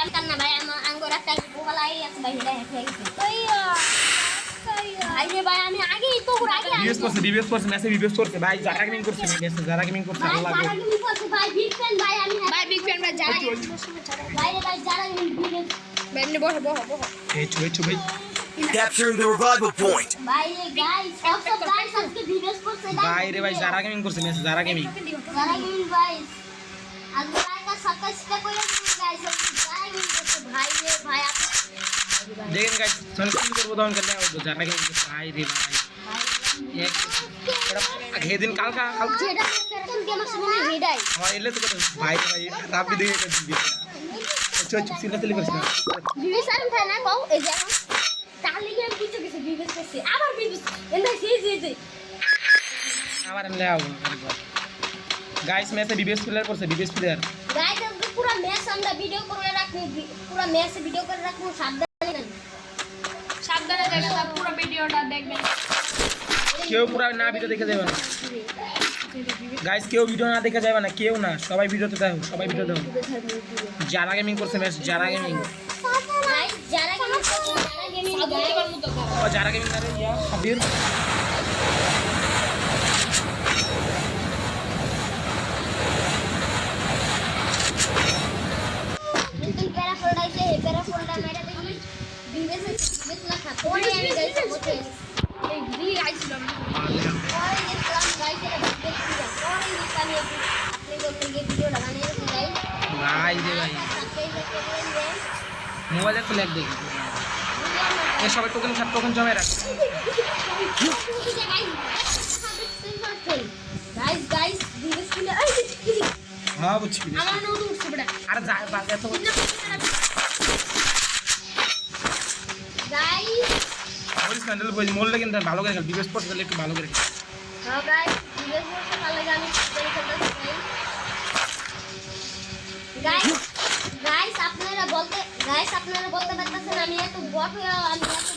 karena bayar anggur akan buka lagi ya sebagai dah kayak gitu. Ayo bayar ni lagi itu kurang lagi. বিবেস করছে ম্যাচে বিবেস করছে ভাই যারা gaming করছে ম্যাচে যারা গেমিং করছে Bayar আল্লাহ jarak ini pun sebab big fan bayar ni. ভাই বিগ ফ্যান ভাই যারা Bayar jarak ini big. বেন্ডে বহ এই ছুই ভাই Capturing the revival point. Bayar guys, also guys aজকে বিবেস করছে ভাই রে ভাই যারা গেমিং করছে ম্যাচে যারা গেমিং jarak ini guys. আজকে লাইকা সাবস্ক্রাইব করে দিন guys. যারা গেমিং করছে ভাই রে ভাই আপনি দেখেন গাইস চল কি করব তখন করলে হবে যারা গেমিং করছে ভাই রে ভাই এক আগে দিন কালকা যেটা করতেন গেম আসলে হেডাই আমার এলে তো কথা ভাই ভাই রাবি দেখে করে দিবি চল চুপ সিলে করছিস না বিবেস আর থাকে না কও এই যে তার লিগে আমি কিছু কিছু বিবেস করছি আবার বিবেস এন্ডা সেই আবার এলে আও গাইস ম্যাচে বিবেস প্লেয়ার করছে বিবেস প্লেয়ার গাইস আজকে পুরো ম্যাচ আমরা ভিডিও করে রাখবো পুরো ম্যাচ ভিডিও করে রাখবো সাবধানে দেখেন পুরো ভিডিওটা দেখবেন কেউ পুরো না ভিডিও দেখে যাবে না গাইস কেউ ভিডিও না দেখে যাবে না কেউ না সবাই ভিডিওতে দেখো সবাই ভিডিও দেখো যারা গেমিং করছে ম্যাচ যারা গেমিং গাইস যারা গেমিং সাবধানে মতো করো ও যারা গেমিং করে ইয়া সাবির প্যারা ফোল্ডাইছে প্যারা ফোল্ডা মেরা দেখি বিবেস লেখা পরে আমি গাইস বলতে এই ভিডিও আইছিল পরে দেখলাম গাইস এটা বিবেস ছিল পরে দেখলাম আপনি বলতে গিয়ে ভিডিও লাগানো হয়েছে গাইস ভাই রে ভাই সাবস্ক্রাইব করে দেন মোবাইলে তো লেখ দেখি এই সবাই টোকেন জমা রাখ গাইস বিবেস ছিল হ্যাঁ বুঝছি আমার নোট উঠছে বড় আর যা বাজে তো গাইস ওই স্ক্যান্ডাল বই মোল্লে কিন্তু ভালো করে খেল বিবেস স্পোর্টস খেলে একটু ভালো করে খেল হ্যাঁ গাইস বিবেস করতে ভালো লাগে আমি খেলতে গাইস আপনারা বলতে পারতেছেন আমি এত বট হয়ে আমি এত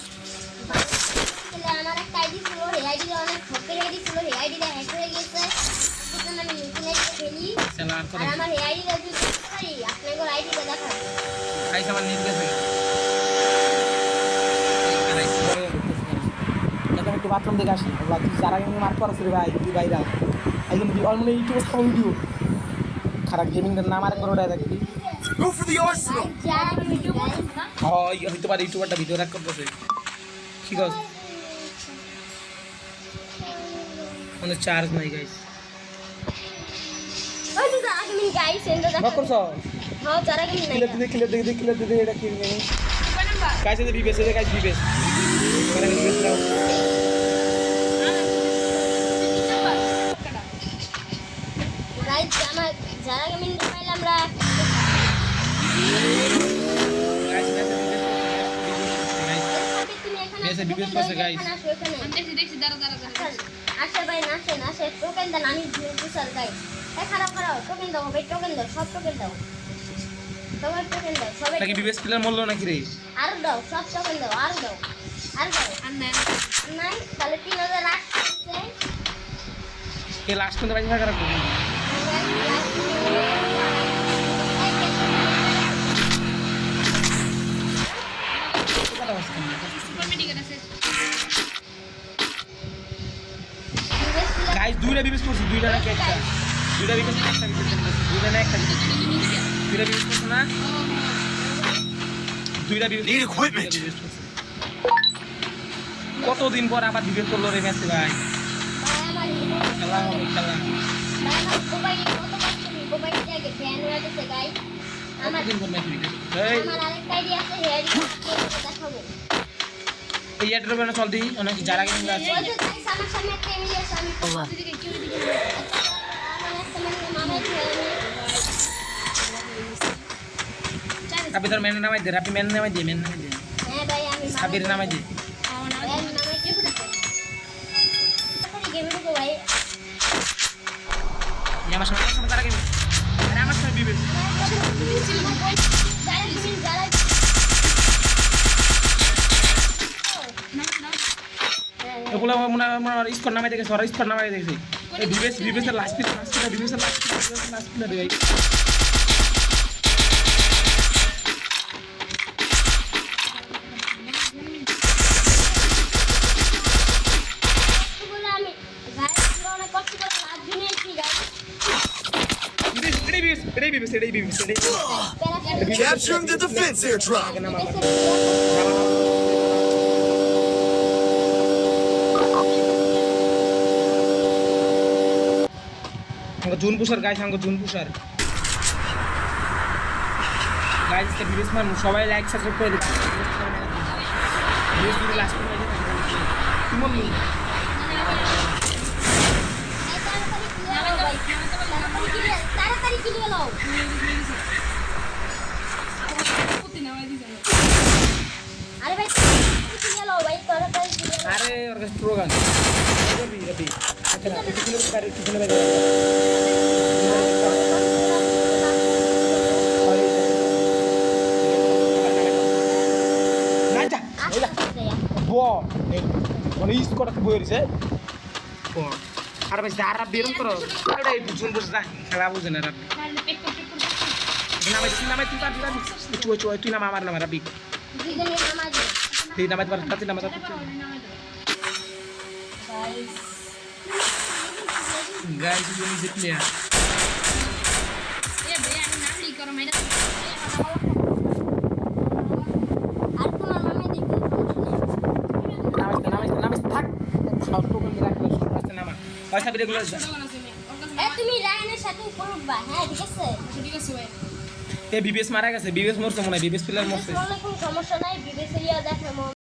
আমার একটা আইডি ছিল এই আইডি অনেক ঠকের আইডি ছিল এই আইডিটা হ্যাক হয়ে গেছে সেজন্য আমি নতুন আইডি খেলি চালা আর আর করে আমার এই আইডিটা যদি পারি আপনাদের আইডিটা দেখাবো গাইস আমার নিট গেছে এখন একটু বাথরুম দেখে আসি ওলা তুই যারা গেমিং মার্ক করছিস রে ভাই তুই ভাইরা একদম অলমনি ইউটিউবে সব ভিডিও খারাপ গেমিং এর নাম আর করোটা দেখবি Go for the arsenal. যারা ভিডিও গাইস হয় হইতে পারে ইউটিউবারটা ভিডিও রাখ করতেছে ঠিক আছে কোনো চার্জ নাই গাইস ওই তো যারা গেমিং গাইস এন্ড দেখা বাক করছো হ্যাঁ যারা গেমিং নাই কিলে দে এটা কি গেমিং কয় নাম্বার গাইস এই বিবেস এই গাইস বিবেস মানে বিবেস দাও গাইস আমার যারা গেমিং মোবাইল আমরা গাইস তুমি এখানে Yes, বিবেস করছে, guys. দেখছি দাঁড়া আসে ভাই নাচে টোকেন দেন আমি বুঝাল গাইস খারাপ টোকেন দাও ভাই টোকেন দাও সব টোকেন দাও তোমার টোকেন দাও সবাই নাকি বিবেস প্লেয়ার মরলো নাকি রে আর দাও সব টোকেন দাও আর দাও আর না নাই তাহলে 3000 আসছে কে লাস্ট পর্যন্ত বাইরে থাকা রাখবো সুপার মেডিকেল আছে গাইস দুইটা বিবেস করছি দুইটা নাকি একটা দুইটা বিবেস একটা বিবেস দুইটা না একটা বিবেস দুইটা বিবেস করছে না দুইটা বিবেস Need equipment. কতদিন পর আবার বিবেস করলো রে ম্যাচে ভাই খেলা হবে খেলা আমার কতদিন পর ম্যাচ বিবেস এই আরেকটা আইডিয়া আছে হেয়ার দেখাবো এই এটার উপরে চল দিই অনেক যারা গেমিং আছে ওই যে গাইস আমার সামনে একটা এমএলএ আছে আমি দিকে কেউ দিকে আমার একটা মামা রাবি তোর মেন নামাই দে রাবি মেন নামাই দে হ্যাঁ ভাই আমি সাবির নামাই দে মামা কি করে গেম ঢুকো ভাই আমার সামনে যারা গেমিং আরে আমার সামনে বিবেস যারা এগুলো মনে হয় স্কোর নামাই দেখেছে ওরা স্কোর নামাই দেখেছে এই বিবেসের লাস্ট বিবেসের লাস্ট এটাই বিবিএস এটাই Capturing the defense airdrop. हमको जून पुषार गाइस हमको जून पुषार गाइस के वीडियोस में সবাই লাইক সাবস্ক্রাইব করে দিন ভিডিও লাস্ট में तुम मम्मी তাড়াতাড়ি কিলিয়ে নাও কুতি নামাই দিছে আরে ভাই কিলিয়ে নাও ভাই তাড়াতাড়ি কিলিয়ে নাও अरे और स्ट्रोगन रबी रबी अच्छा ना कितने बजे নাইজা নাইজা বো মানে ইস করা কি বই রিছে বো আর ভাই যারা বেরম করো আরে বুঝুন বুঝ না খেলা বুঝে না রাবি পেক পেক নামে তুই পার তুই নাম আমার নাম রাবি দুইজনে নামাজ তুই নামে পার তুই নামে guys guys you need player এ ভাই আমি নাম লিখ করো মাইরা আর তোমার মামা দেখো নামে থাক খাওটো করে রাখলে সব নামা পয়সা বিরে গুলো ছোট কোন আছে ওর কাছে এ তুমি রায়নের সাথে উপর উঠবা হ্যাঁ ঠিক আছে ঠিক আছে ভাই এ বিবিএস মারা গেছে বিবিএস মরছে মনে হয় বিবিএস প্লেয়ার মরছে কোনো সমস্যা নাই বিবেচে ইয়া দেখে